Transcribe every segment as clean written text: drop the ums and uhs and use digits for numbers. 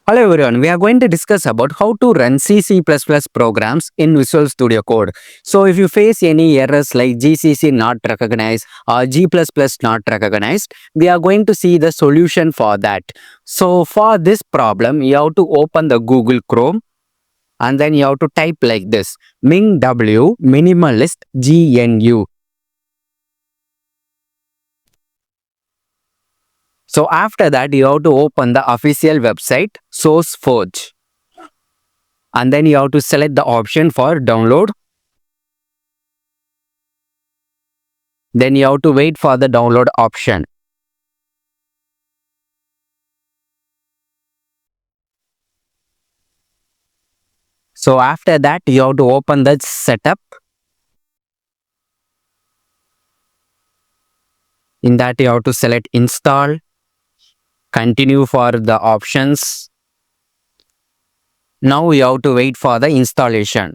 Hello everyone, we are going to discuss about how to run C++ programs in Visual Studio Code. So if you face any errors like GCC not recognized or G++ not recognized, we are going to see the solution for that. So for this problem, you have to open the Google Chrome and then you have to type like this, MinGW minimalist GNU. So after that, you have to open the official website SourceForge. And then you have to select the option for download. Then you have to wait for the download option. So after that, you have to open the setup. In that, you have to select install, continue for the options. Now you have to wait for the installation.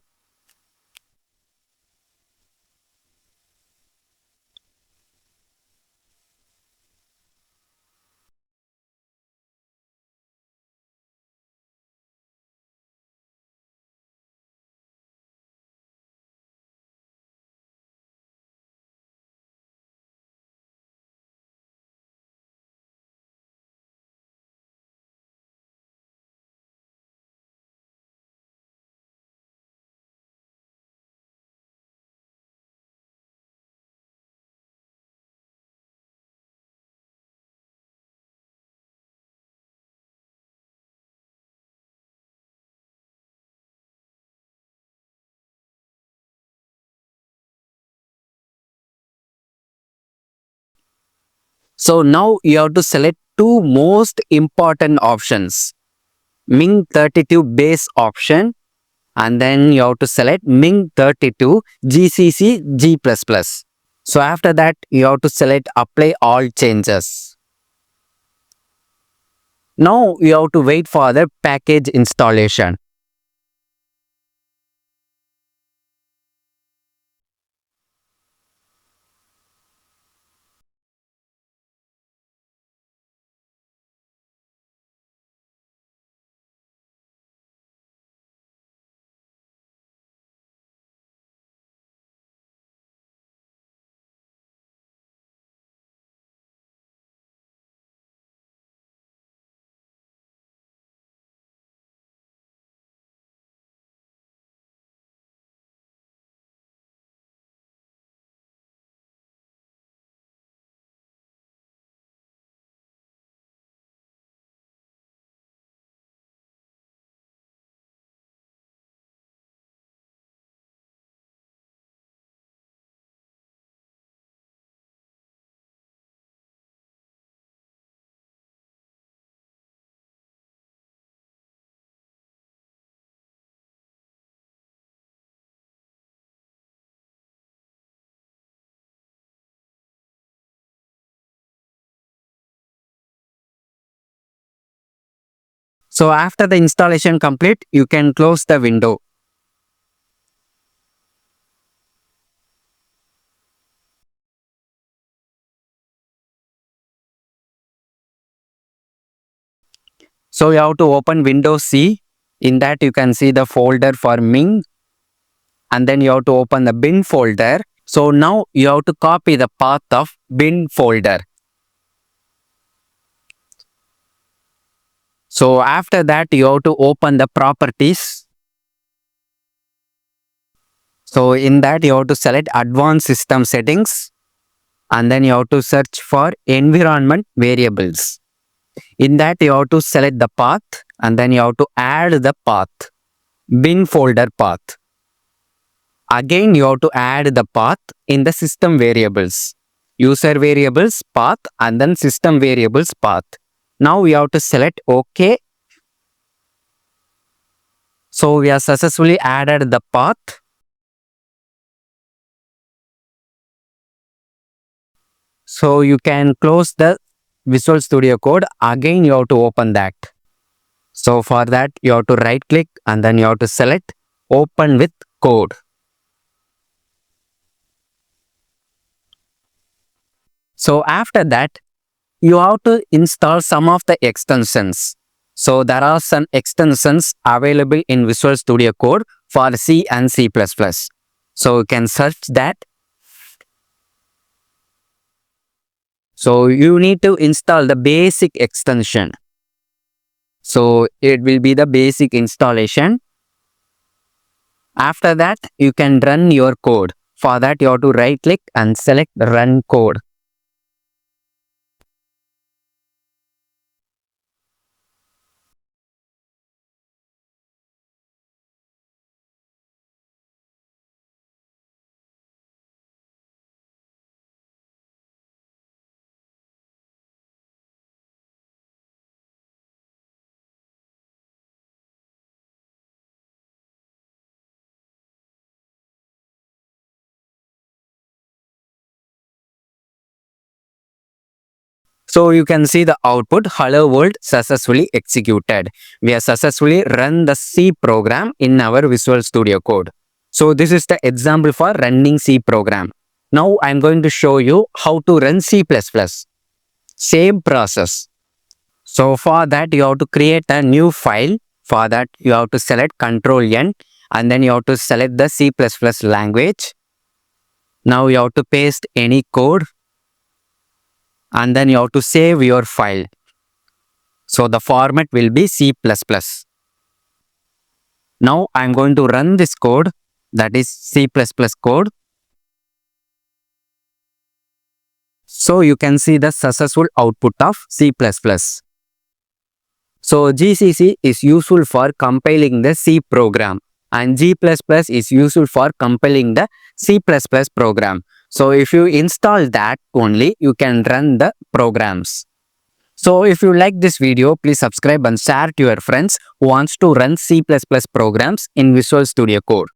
So now you have to select two most important options, Min32 base option, and then you have to select Min32 GCC G++. So after that, you have to select apply all changes. Now you have to wait for the package installation. So after the installation complete, you can close the window. So you have to open Windows C. In that you can see the folder for Ming, and then you have to open the bin folder. So now you have to copy the path of bin folder. So after that you have to open the properties. So in that you have to select advanced system settings, and then you have to search for environment variables. In that you have to select the path, and then you have to add the path, bin folder path. Again you have to add the path in the system variables, user variables path, and then system variables path. Now we have to select OK. So we have successfully added the path. So you can close the Visual Studio Code. Again you have to open that. So for that you have to right click and then you have to select open with code. So after that, you have to install some of the extensions. So there are some extensions available in Visual Studio Code for C and C++. So you can search that. So you need to install the basic extension. So it will be the basic installation. After that, you can run your code. For that, you have to right click and select run code. So you can see the output, hello world successfully executed. We have successfully run the C program in our Visual Studio Code. So this is the example for running C program. Now I'm going to show you how to run C++. Same process. So for that you have to create a new file. For that you have to select Ctrl N and then you have to select the C++ language. Now you have to paste any code and then you have to save your file. So the format will be C++. Now I'm going to run this code, that is C++ code. So you can see the successful output of C++. So GCC is useful for compiling the C program and G++ is useful for compiling the C++ program. So if you install that only, you can run the programs. So if you like this video, please subscribe and share to your friends who wants to run C++ programs in Visual Studio Code.